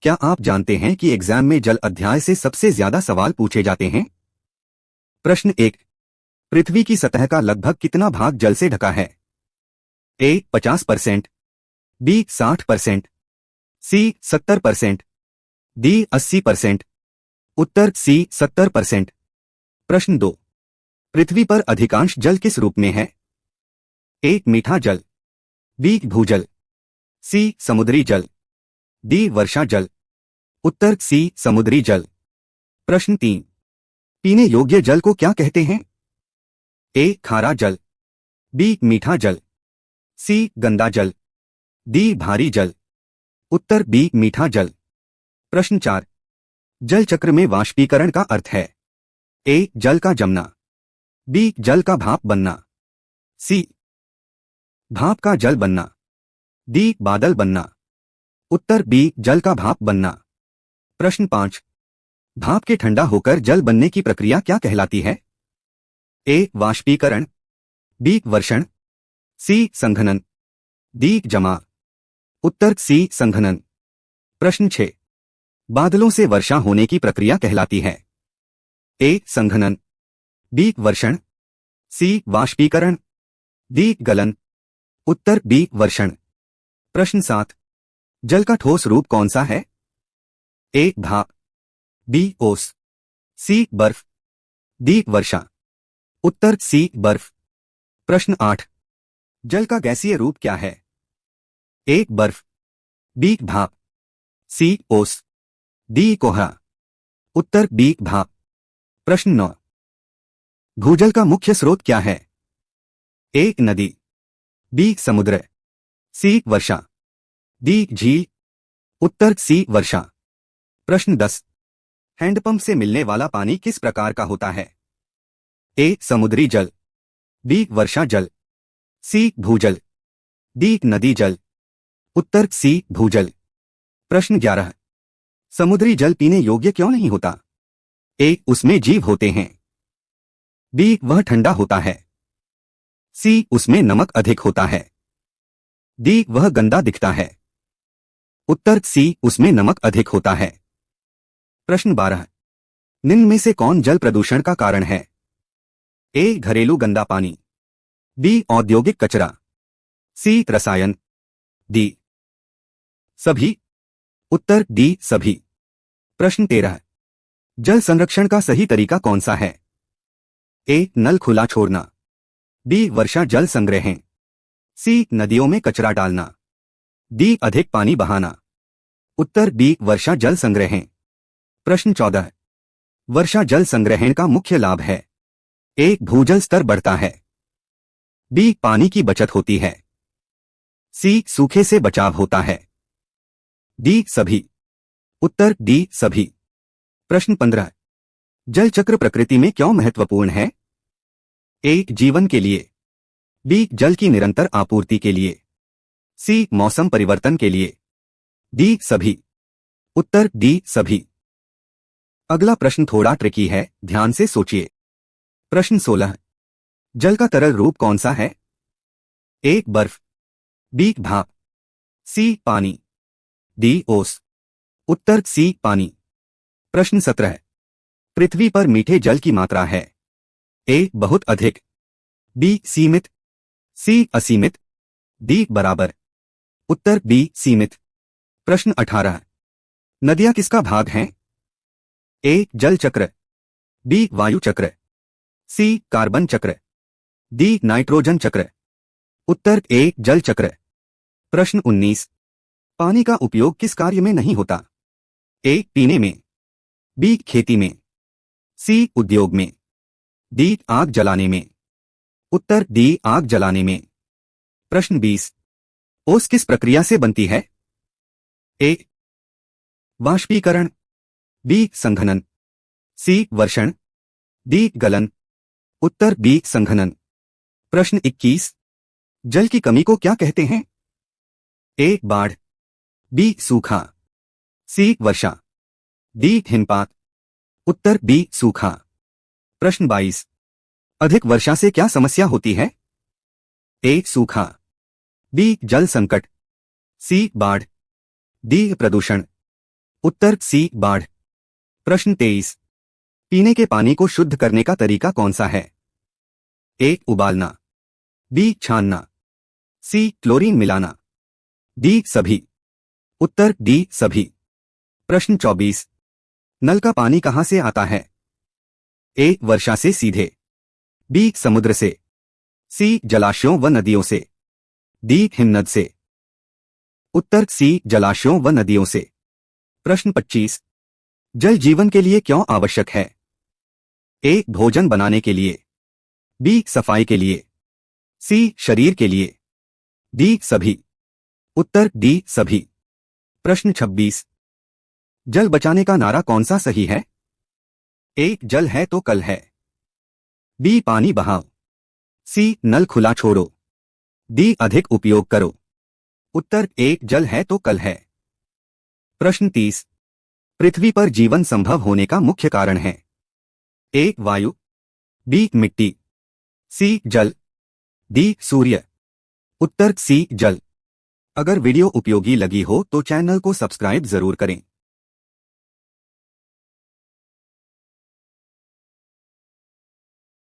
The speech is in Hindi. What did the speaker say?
क्या आप जानते हैं कि एग्जाम में जल अध्याय से सबसे ज्यादा सवाल पूछे जाते हैं? प्रश्न 1। पृथ्वी की सतह का लगभग कितना भाग जल से ढका है? ए 50%, बी 60%, सी 70%, डी 80%। उत्तर सी 70%। प्रश्न 2। पृथ्वी पर अधिकांश जल किस रूप में है? ए मीठा जल, बी भूजल, सी समुद्री जल, डी वर्षा जल। उत्तर सी समुद्री जल। प्रश्न 3। पीने योग्य जल को क्या कहते हैं? ए खारा जल, बी मीठा जल, सी गंदा जल, डी भारी जल। उत्तर बी मीठा जल। प्रश्न 4। जल चक्र में वाष्पीकरण का अर्थ है? ए जल का जमना, बी जल का भाप बनना, सी भाप का जल बनना, डी बादल बनना। उत्तर बी जल का भाप बनना। प्रश्न 5। भाप के ठंडा होकर जल बनने की प्रक्रिया क्या कहलाती है? ए वाष्पीकरण, बी वर्षण, सी संघनन, डी जमा। उत्तर सी संघनन। प्रश्न 6। बादलों से वर्षा होने की प्रक्रिया कहलाती है? ए संघनन, बी वर्षण, सी वाष्पीकरण, डी गलन। उत्तर बी वर्षण। प्रश्न 7। जल का ठोस रूप कौन सा है? ए भाप, बी ओस, सी बर्फ, डी वर्षा। उत्तर सी बर्फ। प्रश्न 8। जल का गैसीय रूप क्या है? ए बर्फ, बी भाप, सी ओस, डी कोहरा। उत्तर बी भाप। प्रश्न 9। भूजल का मुख्य स्रोत क्या है? ए नदी, बी समुद्र, सी वर्षा, डी झील। उत्तर सी वर्षा। प्रश्न 10। हैंडपंप से मिलने वाला पानी किस प्रकार का होता है? ए समुद्री जल, बी वर्षा जल, सी भूजल, डी नदी जल। उत्तर सी भूजल। प्रश्न 11। समुद्री जल पीने योग्य क्यों नहीं होता? ए उसमें जीव होते हैं, बी वह ठंडा होता है, सी उसमें नमक अधिक होता है, डी वह गंदा दिखता है। उत्तर सी उसमें नमक अधिक होता है। प्रश्न 12। निम्न में से कौन जल प्रदूषण का कारण है? ए घरेलू गंदा पानी, बी औद्योगिक कचरा, सी रसायन, डी सभी। उत्तर डी सभी। प्रश्न 13। जल संरक्षण का सही तरीका कौन सा है? ए नल खुला छोड़ना, बी वर्षा जल संग्रहण, सी नदियों में कचरा डालना, डी अधिक पानी बहाना। उत्तर बी वर्षा जल संग्रहण। प्रश्न 14। वर्षा जल संग्रहण का मुख्य लाभ है? ए भूजल स्तर बढ़ता है, बी पानी की बचत होती है, सी सूखे से बचाव होता है, डी सभी। उत्तर डी सभी। प्रश्न 15। जल चक्र प्रकृति में क्यों महत्वपूर्ण है? ए जीवन के लिए, बी जल की निरंतर आपूर्ति के लिए, सी मौसम परिवर्तन के लिए, डी सभी। उत्तर डी सभी। अगला प्रश्न थोड़ा ट्रिकी है, ध्यान से सोचिए। प्रश्न 16। जल का तरल रूप कौन सा है? ए बर्फ, बी भाप, सी पानी, डी ओस। उत्तर सी पानी। प्रश्न 17। पृथ्वी पर मीठे जल की मात्रा है? ए बहुत अधिक, बी सीमित, सी असीमित, डी बराबर। उत्तर बी सीमित। प्रश्न 18। नदियां किसका भाग हैं? ए जल चक्र, बी वायु चक्र, सी कार्बन चक्र, डी नाइट्रोजन चक्र। उत्तर ए जल चक्र। प्रश्न 19। पानी का उपयोग किस कार्य में नहीं होता? ए पीने में, बी खेती में, सी उद्योग में, डी आग जलाने में। उत्तर डी आग जलाने में। प्रश्न 20। ओस किस प्रक्रिया से बनती है? ए वाष्पीकरण, बी संघनन, सी वर्षण, डी गलन। उत्तर बी संघनन। प्रश्न 21। जल की कमी को क्या कहते हैं? ए बाढ़, बी सूखा, सी वर्षा, डी हिमपात। उत्तर बी सूखा। प्रश्न 22। अधिक वर्षा से क्या समस्या होती है? ए सूखा, बी जल संकट, सी बाढ़, डी प्रदूषण। उत्तर सी बाढ़। प्रश्न 23। पीने के पानी को शुद्ध करने का तरीका कौन सा है? ए उबालना, बी छानना, सी क्लोरीन मिलाना, डी सभी। उत्तर डी सभी। प्रश्न 24। नल का पानी कहां से आता है? ए वर्षा से सीधे, बी समुद्र से, सी जलाशयों व नदियों से, डी हिमनद से। उत्तर सी जलाशयों व नदियों से। प्रश्न 25। जल जीवन के लिए क्यों आवश्यक है? ए भोजन बनाने के लिए, बी सफाई के लिए, सी शरीर के लिए, डी सभी। उत्तर डी सभी। प्रश्न 26। जल बचाने का नारा कौन सा सही है? ए जल है तो कल है, बी पानी बहाओ, सी नल खुला छोड़ो, डी अधिक उपयोग करो। उत्तर ए जल है तो कल है। प्रश्न 30। पृथ्वी पर जीवन संभव होने का मुख्य कारण है? ए वायु, बी मिट्टी, सी जल, डी सूर्य। उत्तर सी जल। अगर वीडियो उपयोगी लगी हो तो चैनल को सब्सक्राइब जरूर करें।